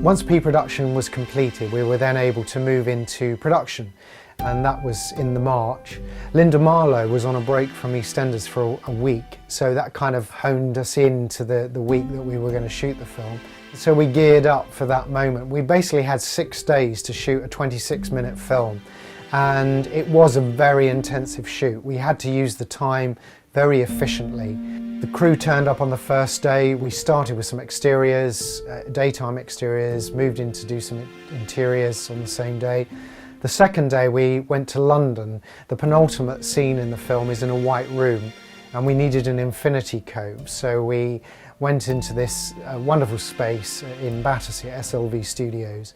Once pre-production was completed, we were then able to move into production, and that was in the March. Linda Marlowe was on a break from EastEnders for a week, so that kind of honed us into the week that we were going to shoot the film. So we geared up for that moment. We basically had 6 days to shoot a 26-minute film, and it was a very intensive shoot. We had to use the time very efficiently. The crew turned up on the first day. We started with some exteriors, daytime exteriors, moved in to do some interiors on the same day. The second day we went to London. The penultimate scene in the film is in a white room, and we needed an infinity cove, so we went into this wonderful space in Battersea at SLV Studios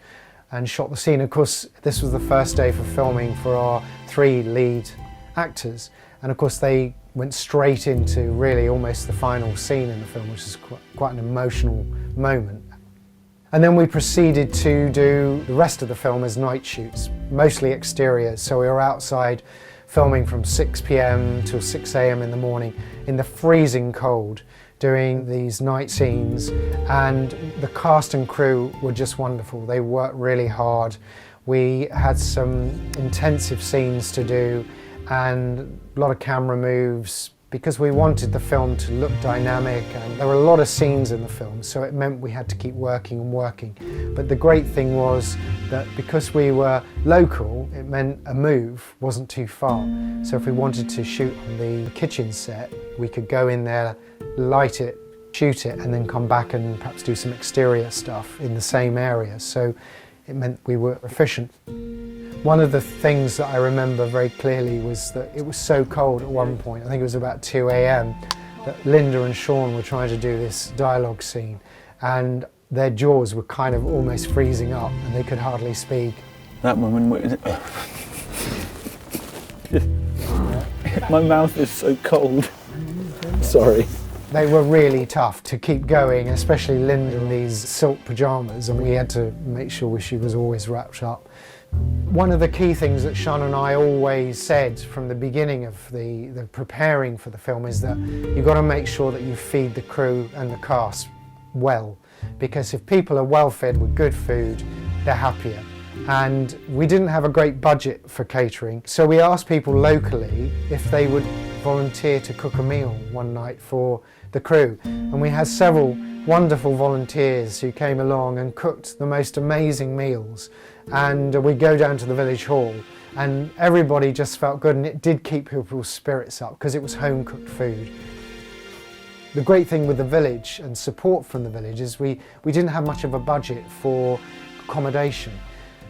and shot the scene. Of course, this was the first day for filming for our 3 lead actors, and of course they went straight into really almost the final scene in the film, which is quite an emotional moment. And then we proceeded to do the rest of the film as night shoots, mostly exteriors, so we were outside filming from 6 p.m. till 6 a.m. in the morning in the freezing cold, doing these night scenes, and the cast and crew were just wonderful. They worked really hard. We had some intensive scenes to do and a lot of camera moves because we wanted the film to look dynamic, and there were a lot of scenes in the film, so it meant we had to keep working and working. But the great thing was that because we were local, it meant a move wasn't too far. So if we wanted to shoot on the kitchen set, we could go in there, light it, shoot it, and then come back and perhaps do some exterior stuff in the same area. So it meant we were efficient. One of the things that I remember very clearly was that it was so cold at one point, I think it was about 2 a.m, that Linda and Sean were trying to do this dialogue scene, and their jaws were kind of almost freezing up and they could hardly speak. That moment, my mouth is so cold. Sorry. They were really tough to keep going, especially Linda in these silk pyjamas, and we had to make sure she was always wrapped up. One of the key things that Sean and I always said from the beginning of the preparing for the film is that you've got to make sure that you feed the crew and the cast well, because if people are well fed with good food, they're happier. And we didn't have a great budget for catering, so we asked people locally if they would volunteer to cook a meal one night for the crew, and we had several wonderful volunteers who came along and cooked the most amazing meals. And we'd go down to the village hall and everybody just felt good, and it did keep people's spirits up because it was home cooked food. The great thing with the village and support from the village is we didn't have much of a budget for accommodation.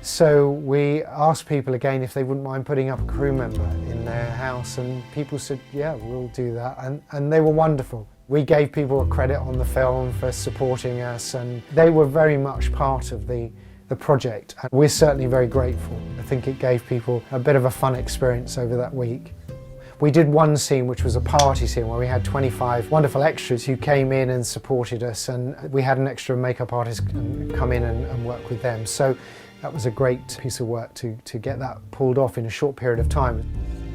So we asked people again if they wouldn't mind putting up a crew member in their house, and people said, yeah, we'll do that, and they were wonderful. We gave people a credit on the film for supporting us, and they were very much part of the project. And we're certainly very grateful. I think it gave people a bit of a fun experience over that week. We did one scene which was a party scene where we had 25 wonderful extras who came in and supported us, and we had an extra makeup artist come in and work with them. So that was a great piece of work to get that pulled off in a short period of time.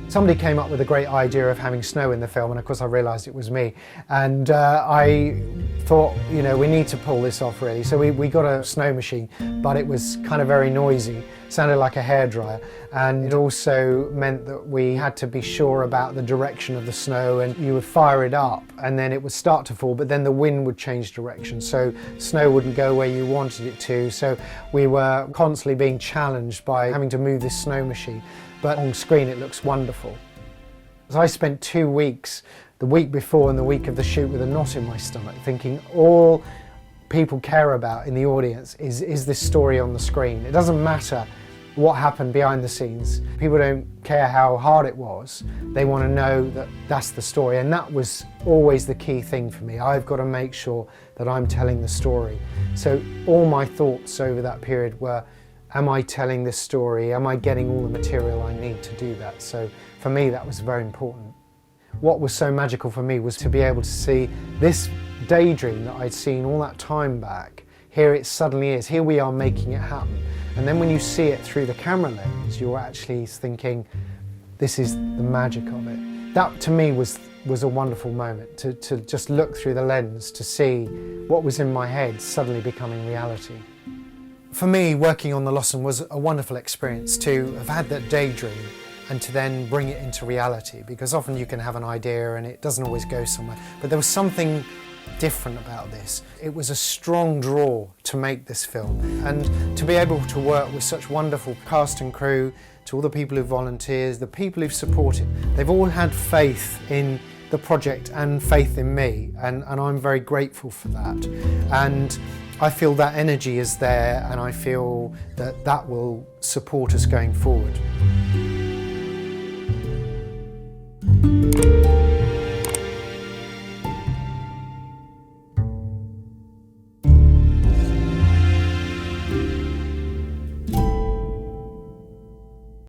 Somebody came up with a great idea of having snow in the film, and of course I realised it was me. And I thought, you know, we need to pull this off really. So we got a snow machine, but it was kind of very noisy, sounded like a hairdryer. And it also meant that we had to be sure about the direction of the snow, and you would fire it up and then it would start to fall, but then the wind would change direction. So snow wouldn't go where you wanted it to. So we were constantly being challenged by having to move this snow machine. But on screen it looks wonderful. So I spent 2 weeks, the week before and the week of the shoot, with a knot in my stomach, thinking all people care about in the audience is this story on the screen. It doesn't matter what happened behind the scenes. People don't care how hard it was. They want to know that that's the story, and that was always the key thing for me. I've got to make sure that I'm telling the story. So all my thoughts over that period were, am I telling this story? Am I getting all the material I need to do that? So for me, that was very important. What was so magical for me was to be able to see this daydream that I'd seen all that time back. Here it suddenly is. Here we are making it happen. And then when you see it through the camera lens, you're actually thinking, this is the magic of it. That to me was a wonderful moment, to just look through the lens to see what was in my head suddenly becoming reality. For me, working on the Lossen was a wonderful experience to have had that daydream and to then bring it into reality, because often you can have an idea and it doesn't always go somewhere. But there was something different about this. It was a strong draw to make this film, and to be able to work with such wonderful cast and crew, to all the people who volunteered, the people who've supported. They've all had faith in the project and faith in me, and I'm very grateful for that. And I feel that energy is there, and I feel that that will support us going forward.